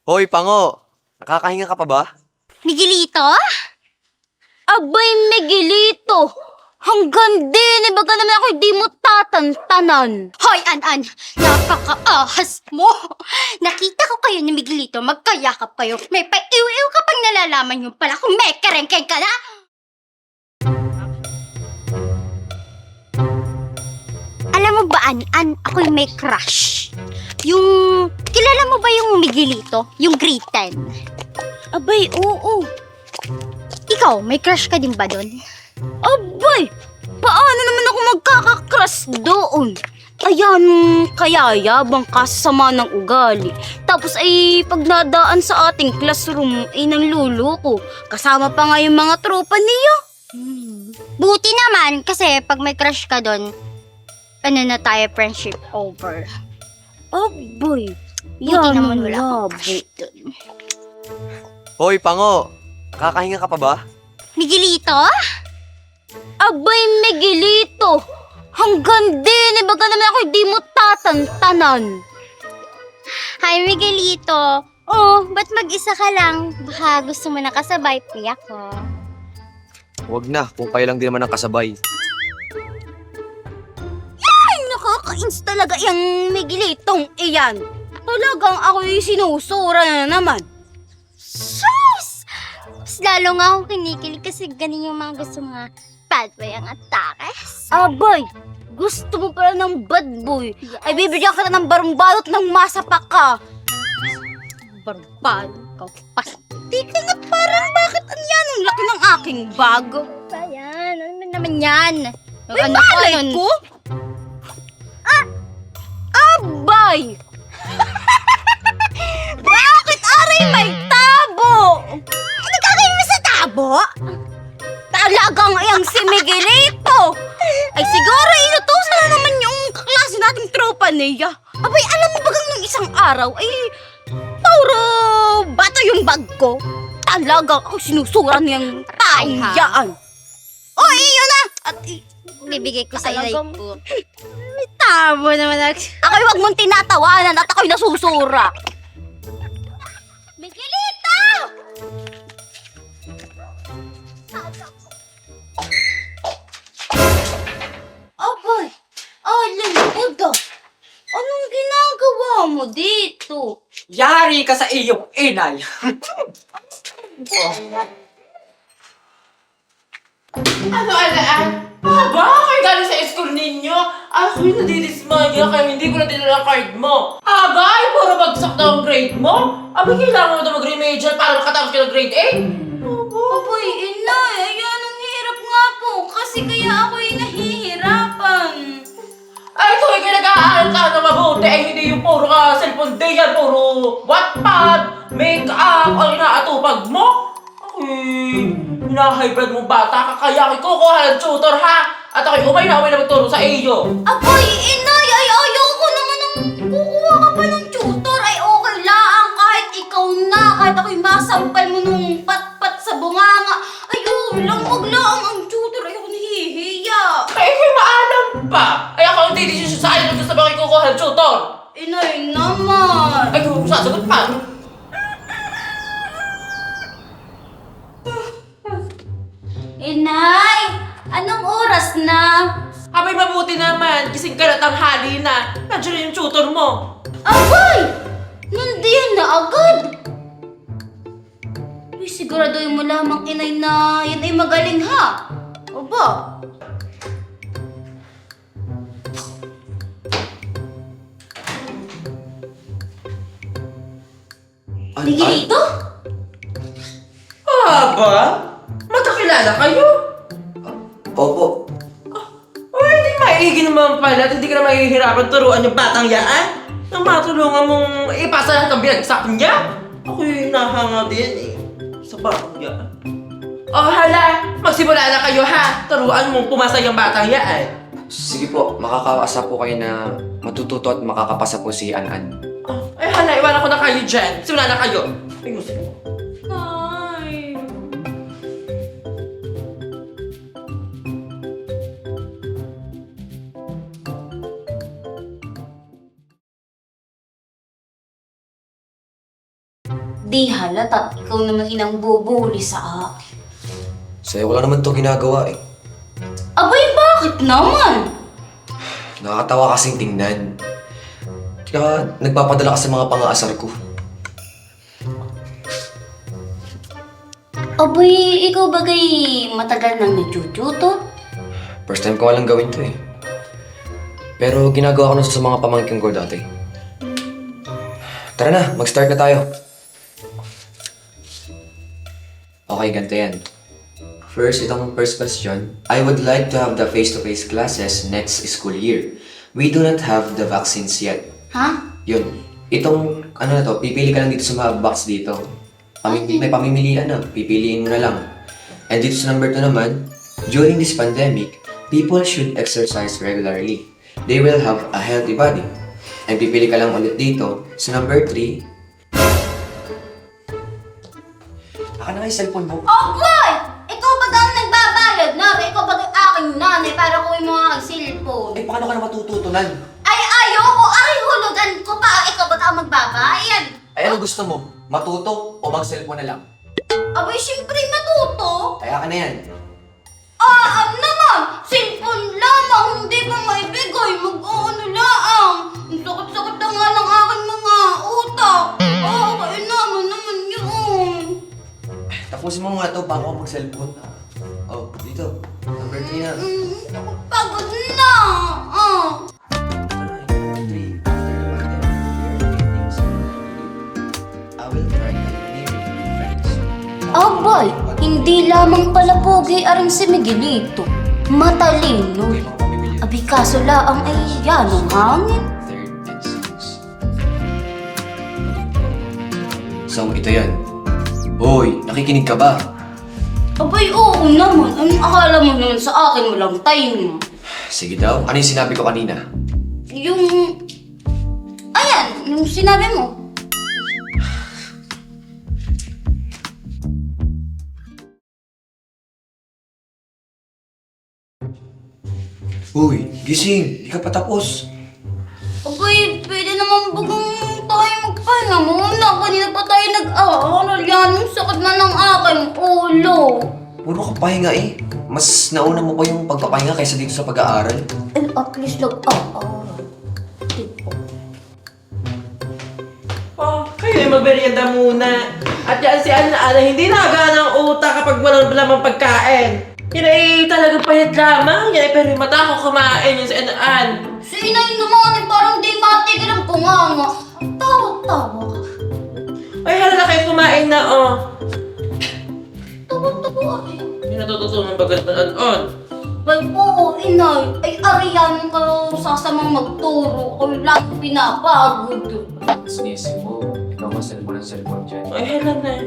Hoy, Pango! Nakakahinga ka pa ba? Miguelito? Abay, Miguelito! Hanggang din, baga naman ako di mo tatantanan. Hoy, An-An! Nakakaahas mo! Nakita ko kayo ni Miguelito, magkayakap kayo. May paiw-iw ka pang nalalaman yung pala kung may karengkeng ka na! Alam mo ba, An-An, ako'y may crush. Kilala mo ba yung Miguelito? Yung grade 10? Abay, oo. Ikaw, may crush ka din ba doon? Abay, paano naman ako magkaka-crush doon? Ayan, kaya yabang kasama ng ugali. Tapos ay pag nadaan sa ating classroom ay nangluloko. Kasama pa nga yung mga tropa niyo. Buti naman kasi pag may crush ka doon, ano na tayo, friendship over. Abay, Buti naman wala wala akong crush doon. Hoy, Pango! Nakakahinga ka pa ba? Miguelito? Abay, Miguelito! Hanggang din, baga naman ako di mo tatantanan. Hi, Miguelito. Oh, ba't mag-isa ka lang? Baka gusto mo na kasabay, piya ko. Huwag na, kung kayo lang din naman ang kasabay. Ay, nakaka-ins talaga yung Miguelitong iyan. Talagang ako'y sinusura na naman. Sus! Mas lalo nga akong kinikilig kasi ganun yung mga gusto mga bad boy ang atakes. Abay, gusto mo pala ng bad boy. Yes. Ay, bibigyan ka na ng barumbalot ng masapa ka. Barumbalot ka? Pasti ka nga parang bakit ano yan? Ang laki ng aking bago. Ayan, ano naman yan? Uy, malay ko? Abay! Bakit aray may tabo? Ano gagawin mo sa tabo? Talagang iyang si Miguelito. Ay siguro inutusan na naman yung kaklase nating tropa niya. Abay, alam mo bagang nung isang araw ay puro bata yung bag ko. Talagang ako sinusura niyang taong yaan. O, yun na! At bibigay ko sa inay ko. May tabo naman ako. Ako'y wag mong tinatawanan at ako'y nasusura. Miguelito! Abay, alin ko. Anong ginagawa mo dito? Yari ka sa iyong inay! Ano, Alaan? Aba, kayo galing sa school ninyo? Ako'y nadidismaya kaya hindi ko na dinala ang card mo. Aba, ay puro bagsak daw ang grade mo? Aba, kailangan mo na mag-remedial para makatapos ka ng grade 8? Aba, Abay, inay, ayan ang hirap nga po kasi kaya ako'y nahihirapan. ay tuloy kayo nag-aaral ka na mabuti ay hindi yung puro ka cellphone day yan, puro Wattpad, make-up, ang inaatupag mo. Ako'y hinahaybad mo bata ka kaya ako'y kukuha ng tutor ha? At ako'y umay na magturo sa iyo. Abay, inay, ay ayoko naman ng kukuha ka pa ng tutor. Ay okay lang kahit ikaw na, kahit ako'y masampal mo nung pat-pat sa bunganga. Ayun lang, wag lang ang tutor. Ay ako nahihiya. Ay, may maalam pa! Ay, ako ang didesisyon sa akin kung gusto ba kayo kukuha ng tutor! Inay naman. Ay, kung sasagot pa! Inay, anong oras na? Abay, mabuti naman! Kising ka na tanghali na! Nandiyan na yung tutor mo! Abay! Nandiyan na agad! Uy, siguraduhin mo lamang, inay, na yan ay magaling ha! Aba! Miguelito? Aba? Magkakilala kayo? Opo. Ay, hindi maigi naman pala at hindi ka na mahihirapan turuan yung batang yaan. Nang matulungan mong ipasa lahat ng binagsak niya. Ako'y nahanga din eh. Sa batang yaan. Oh, hala! Magsimula na kayo ha! Turuan mong pumasa yung batang yaan. Sige po, makakawasa po kayo na matututo at makakapasa po si An-An. Oh, ay hala, iwanan ko na kayo dyan. Simula na kayo. Ay, gusto mo. Di halata, ikaw naman inang bubuli sa akin. Sa'yo ko lang naman to ginagawa eh. Abay, bakit naman? Nakakatawa kasing tingnan. Kaya nagpapadala ka sa mga pang-aasar ko. Abay, ikaw bagay matagal nang nagtututo? First time ko lang gawin to eh. Pero ginagawa ko na sa mga pamangkin ko dati. Tara na, mag-start na tayo. Okay, ganito yan. First, itong first question. I would like to have the face-to-face classes next school year. We do not have the vaccines yet. Ha? Yun. Itong, ano na to, pipili ka lang dito sa mga box dito. May pamimilian na, pipiliin mo na lang. And dito sa number 2 naman, during this pandemic, people should exercise regularly. They will have a healthy body. And pipili ka lang ulit dito sa number 3. Aka na nga yung cellphone mo. Oh boy! Ikaw ba daw nagbabayad na? Ikaw ba daw aking nanay para kuhin mo ang cellphone? Eh, paano ka na matututunan? Ay, ayoko! Ay, hulugan ko pa! Ikaw ba daw magbabayad? Ay, ano gusto mo? Matuto o mag-cellphone na lang? Abay, siyempre matuto! Kaya ka na yan. Ano naman? Cellphone lamang, hindi pa maibigay. Mag-ano laang. Ang sakit-sakit na nga ng aking mga utak. Kaya naman yun. Tapusin mo nga to bago ka mag-cellphone. Oh, dito. Number 3 na. Ako pagod na. Abay, hindi lamang pala pogi aring si Miguelito. Matalino. Abi kaso laang ay yan ang hangin. So, ito yan. Hoy, nakikinig ka ba? Abay, oo naman. Anong akala mo naman sa akin walang time? Sige daw. Ano yung sinabi ko kanina? Yung... Ayan, yung sinabi mo. Hoy, gising. Di ka pa tapos. Abay, pwede naman bagang tayo magpahinga muna. Kanina pa tayo nag-aaral yan. Ang sakit na ng aking ulo. Puro ka pahinga eh. Mas nauna mo pa yung pagpapahinga kaysa dito sa pag-aaral. Eh, at least nag-aaral. Tipo. Oh, kayo ay magmerienda muna. At yan si Ana hindi nagana ang utak kapag walang lamang pagkain. Yan ay talagang pahit lamang. Yan ay pero yung mata ko kumain yun si Ana. Si inay naman, parang di matigil ang punganga. Tawa-tawa ka. Ay, halala kayo kumain na, oh. Tawa-tawa ay. Hindi natututunan bagat on. Bay po, inay. Ay, ariyan ka sasamang magturo. Kung lang pinapagod. Sinisip mo. Ikaw ang cellphone dyan. Ay, halala.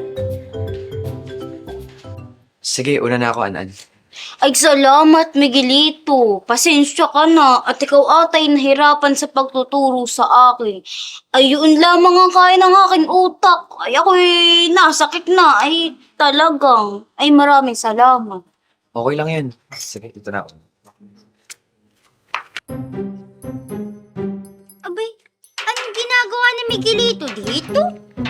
Sige, una na ako, Anan. Ay, salamat, Miguelito. Pasensya ka na at ikaw atay nahirapan sa pagtuturo sa akin. Ay, yun lamang ang kaya ng aking utak. Ay, ako'y nasakit na. Ay, talagang. Ay, maraming salamat. Okay lang yan. Sige, ito na ako. Abay, anong ginagawa ni Miguelito dito?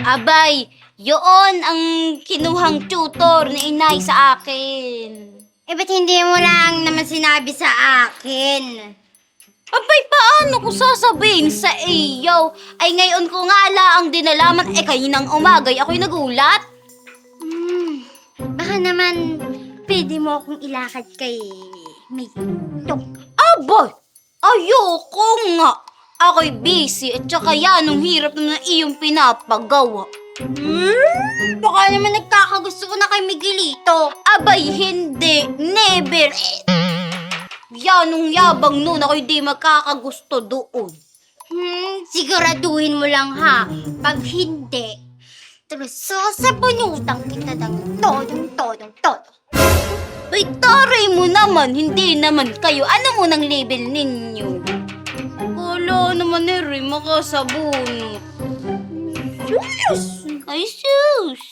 Abay, yun ang kinuhang tutor ni inay sa akin. Eh, ba't hindi mo lang naman sinabi sa akin? Abay, paano ko sasabihin sa iyo? Ay, ngayon ko nga lang dinalaman, kaninang umagay ako'y nagulat. Baka naman, pwede mo akong ilakad kay Miguelito. Abay, ayoko nga. Ako'y busy at saka yan ang hirap naman ng iyong pinapagawa. Baka naman nagkakagusto ko na kay Miguelito. Abay, hindi. Never. Yan ang yabang nun. Ako'y di magkakagusto doon. Siguraduhin mo lang ha. Pag hindi, terus sasabunutan kita ng todo. Ay, taray mo naman. Hindi naman kayo. Ano mo ng label ninyo? Wala naman eh, rin makasabunot. Sus! Ay, sus!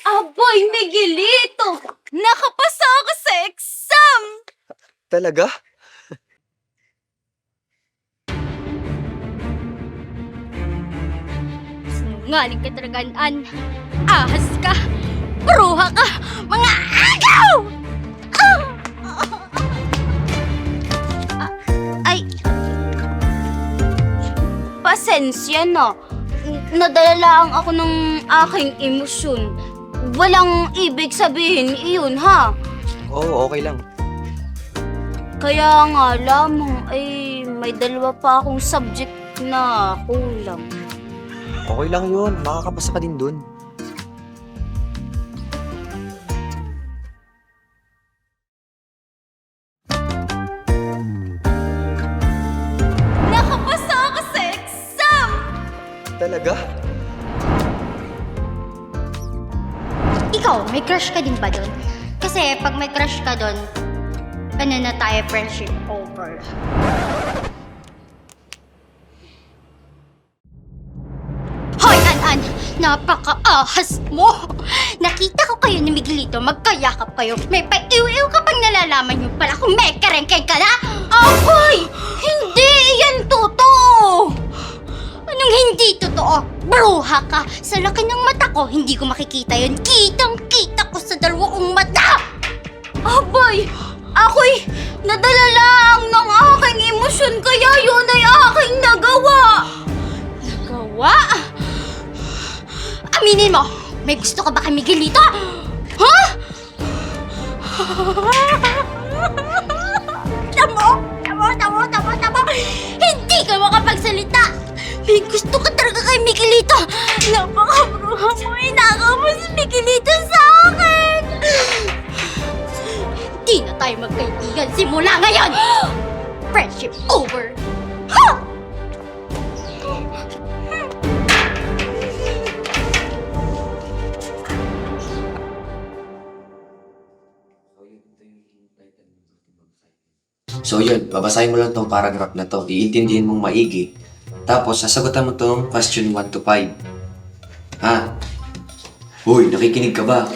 Abay, Miguelito! Nakapasa ako sa exam! Talaga? Sinungaling ka talaga, An. Ahas ka. Bruha ka. Mga agaw! Ay. Pasensya na. Nadala lang ako ng aking emosyon. Walang ibig sabihin iyon, ha? Oo, okay lang. Kaya nga lamang ay may dalawa pa akong subject na kulang. Okay lang yun. Makakapasa ka din dun. Nakapasa ako sa exam! Talaga? Ikaw, may crush ka din ba doon? Kasi pag may crush ka doon, ano na tayo, friendship over. Hoy, An! Napaka-ahas mo! Nakita ko kayo ni Miguelito, magkayakap kayo. May pa-iw-iw ka pang nalalaman nyo pala kung may karengkay ka na! Aboy! Hindi yan totoo! Anong hindi totoo? Bruha ka! Sa laki ng mata ko, hindi ko makikita yun. Kitang-kita ko sa dalawang mata! Aboy! Ako'y nadala lang ng aking emosyon kaya yun ay aking nagawa! Nagawa? Aminin mo, may gusto ka ba kay Miguelito? Ha? Tamo! Hindi ka makapagsalita! May gusto ka talaga kay Miguelito! Napakabruha mo, inagaw mo si Miguelito sa akin! Hindi na tayo magkaibigan simula ngayon! Friendship over! Ha? So yun, babasahin mo lang tong paragraph na to. Iintindihin mong maigi. Tapos, sasagutan mo tong question 1 to 5. Ha? Uy, nakikinig ka ba?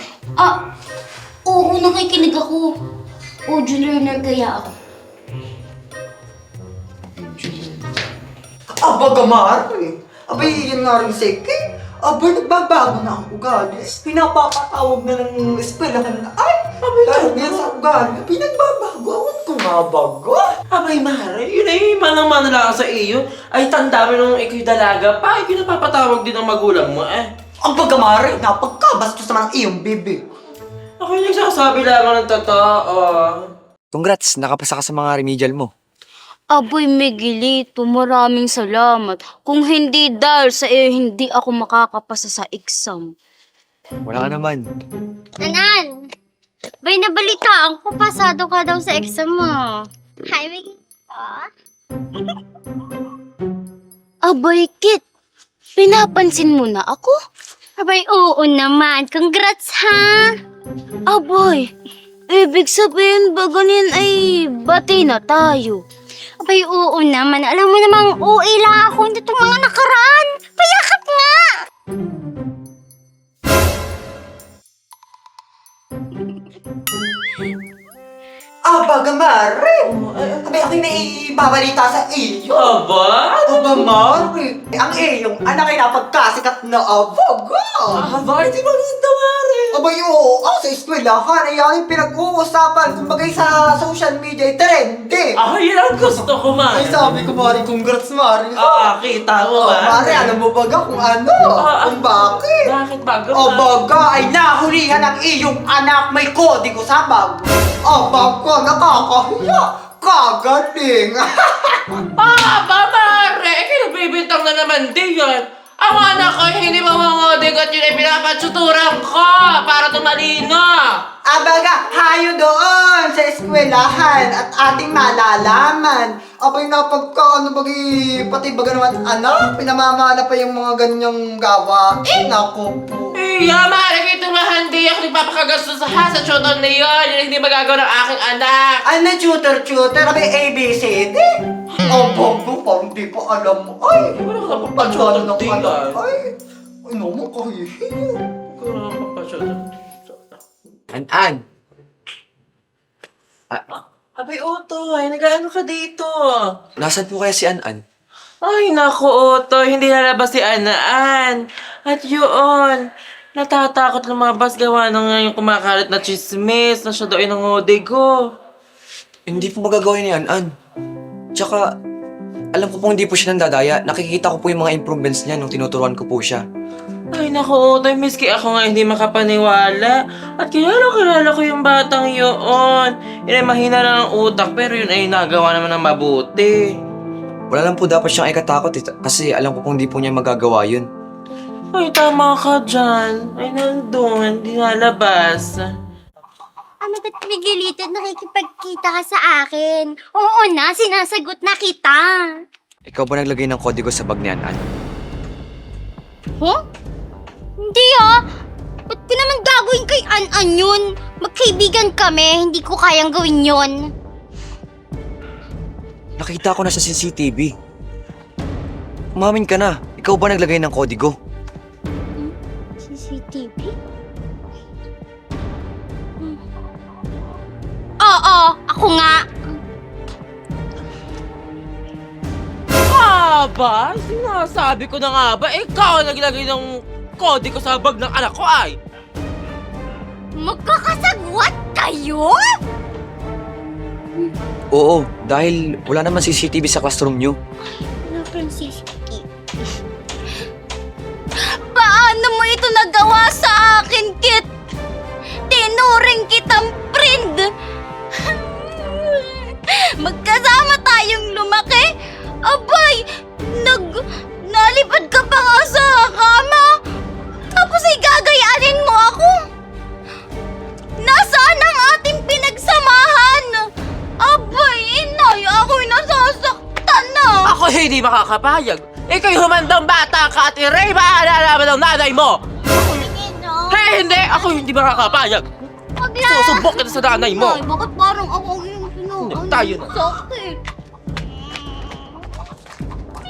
Oo, nakikinig ako. Audio learner kaya ako. Aba, gamari. Abay, yan nga rin seke. Abay, nagbabago na ang ugali. Pinapapatawag na ng eskwelahan na, ay, dahil yan sa ugali, pinagbabago. Awan ko nga bago. Abay, Mare, yun ay manang-mana lang sa iyo. Ay, tanda mo nung iko'y dalaga pa. Ay, pinapapatawag din ng magulang mo, eh. Aba, gamari, napagkabastos naman ang iyong bibi. Ako'y nagsasabi lamang ng totoo. Congrats, nakapasa ka sa mga remedial mo. Aboy, Miguelito, maraming salamat. Kung hindi dahil sa iyo, hindi ako makakapasa sa exam. Wala ka naman. Anan! Bay, nabalitaan ko, pasado ka daw sa exam mo. Hi, Miguelito. Aboy, Kit, pinapansin mo na ako? Abay, oo naman. Congrats, ha? Aboy, ibig sabihin ba ganyan ay bati na tayo? Abay, oo naman. Alam mo namang OA lang ako nitong mga nakaraan. Payakap nga! Aba, gamari. Abay, ako'y naibabalita sa iyo. Aba? Aba, Mari. Ang iyong anak ay napagkasikat na abaga. Bakit di ba nito, Mare? Abay, oo, sa eskwelahan ay yung pinag-uusapan. Kumbagay sa social media ay trendy. Ay, yan ang gusto ko, Mare. Ay, sabi ko, Mari, congrats, Mari. Kita mo, Oh, Mare. Mari, alam mo ba kung ano? Kung bakit? Bakit bago, O baga ay nahulihan ang iyong anak may kodigo sa bag. O baga, nakakahiya. Kagaling. Ba, Mare? Kinabibintang na naman din yan. Ang anak ko hindi mamangodig at yun ay pinapatsuturan ko para tumalino. Abaga, hayo doon sa eskwelahan at ating malalaman. Abay, napagka, pati baga naman, anak, pinamamana pa yung mga ganyang gawain. Ako po. Mare, kay tumahandi ako nagpapakagastos sa tutor na yun. Yun hindi magagawa ng aking anak. Ano, tutor, abay, ABCD? O baga, parang di pa alam mo. Ay, Wala ka pagkano papatutor ng din, anak. ah. Ay, ano mo kahihiyo. An-an! Abay, Otoy, nag-ano ka dito? Nasaan po kaya si An-an? Ay, naku, Otoy, hindi lalabas si Anaan. At yun, natatakot lumabas gawa ng ngayong kumakalat na chismis na siya daw ay nangodigo. Hindi po magagawa ni An-An. Tsaka, alam ko pong hindi po siya nandadaya. Nakikita ko po yung mga improvements niya nung tinuturuan ko po siya. Ay, naku, Otoy, miski ako nga hindi makapaniwala. At kilala ko yung batang yun. Yun ay mahina lang ang utak, pero yun ay nagawa naman ng mabuti. Wala lang po dapat siyang ikatakot kasi alam ko pong hindi po niya magagawa yun. Ay, tama ka dyan. Ay, nandun, di nalabas. Ano ba't Miguelito, nakikipagkita ka sa akin? Oo na, sinasagot na kita. Ikaw ba naglagay ng kodigo sa bag ni An-An? Huh? Hindi ah. Ba't ko naman gagawin kay An-An yun? Magkaibigan kami, hindi ko kayang gawin yun. Nakita ko na sa CCTV. Umamin ka na. Ikaw ba naglagay ng kodigo? CCTV? Oo, ako nga. Ba? Sinasabi ko na nga ba, ikaw ang naglagay ng kode ko sa bag ng anak ko ay. Magkakasagwat kayo? Oo, dahil wala naman CCTV sa classroom niyo. Wala kang CCTV. Paano mo ito nagawa sa akin, Kit? Tinuring kitang friend. Magkasama tayong lumaki. Abay, nalipad ka pa nga sa kama. Tapos ay gagayanin mo ako. Nasaan ang ating pinagsamahan? Abay, inay, ako'y nasasaktan na. Ako hindi makakapayag. Ikaw'y humandang bata ka at Ray, maalalaman ng nanay mo. Hey, hindi! Ako hindi makakapayag. Susubok kita sa nanay mo. Ay, bakit parang ako yung Hindi, tayo na. sakit?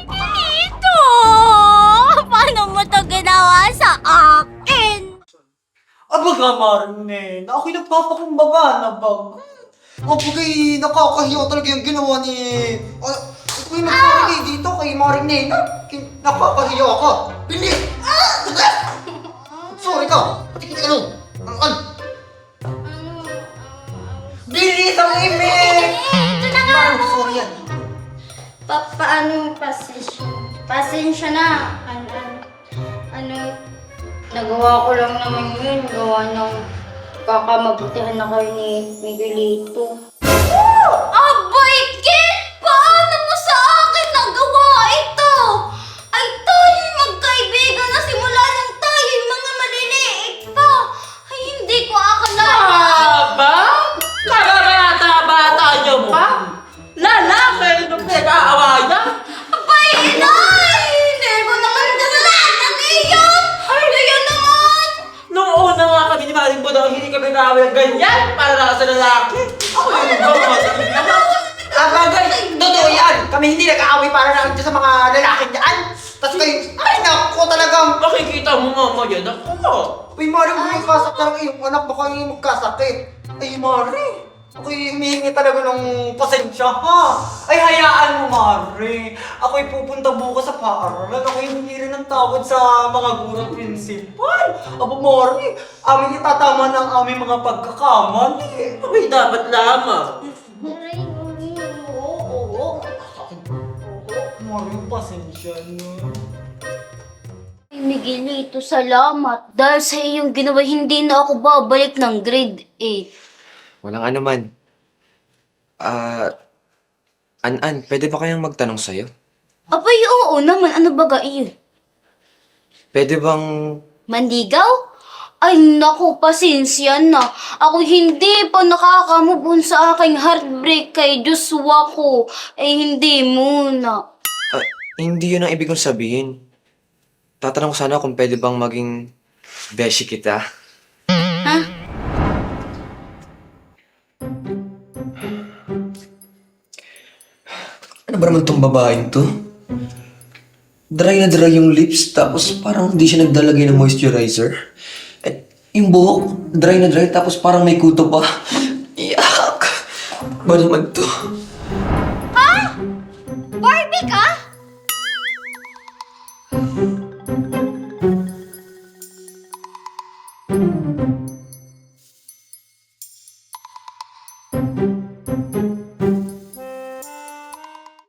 Dito! Paano mo to ginawa sa akin? Abaga, Marne, na ako'y nagpapakumbaba na bag. Abagay, nakakahiya talaga yung ginawa ni... Ako'y mag-sorry dito kay Marne na. Nakakahiya ka. Bilis! Sorry ka. Pati kita ano? Ang bilis ang email! Ito na nga! Sorry yan. Paano pasensya na. Nagawa ko lang naman yun. Gawa ng kakamabutihan na kayo ni Miguelito. Abay, Kit! Paano mo sa akin nagawa ito? Ay, tayo'y magkaibigan na simula nung tayo'y mga maliliit pa. Ay, hindi ko akalain. Ba? Bata niyo pa? Lalaki! Nung pinag-aawayan? Abay, inay! Hindi ko naman kasalanan iyon! Ay, yun naman! Noong una nga kami ni Maring Budang, hindi kami nag-aaway ng ganyan para lang sa lalaki. Ako yung nagawa sa kanya. Abagay, totoo yan. Kami hindi nag-aaway para lang dyan sa mga lalaking dyan. Tapos kayo, ay naku talagang... Makikita mo mamaya na ako. Uy, Mari, kung magkasakit talaga yung anak, baka yung magkasakit. Ay, Mari, ako'y humihingi talaga ng pasensya, ha? Ay, hayaan mo, Mari. Ako'y pupunta bukas sa paaralan. Ako'y humingi rin ng tawad sa mga guro at prinsipal. Aba, Mari, amin itatama ng aming mga pagkakamali. Abay, dapat lamang. Oo. Mari, pasensya na. Ay, Miguelito, salamat. Dahil sa iyong ginawa, hindi na ako babalik ng grade 8. Walang ano man. An-An, pwede ba kayang magtanong sa'yo? Abay, oo naman. Ano ba iyon? Pwede bang... Mandigaw? Ay, naku, pasensya na. Ako hindi pa nakakamubon sa aking heartbreak kay Joshua ko. Ay, hindi muna. Hindi yun ang ibig kong sabihin. Tatanong ko sana kung pwede bang maging beshi kita. Ha? Ano ba naman tong babaeng to? Dry na dry yung lips, tapos parang hindi siya nagdalagay ng moisturizer. At yung buhok, dry na dry, tapos parang may kuto pa. Iyak! Ba naman to? Barbie ka?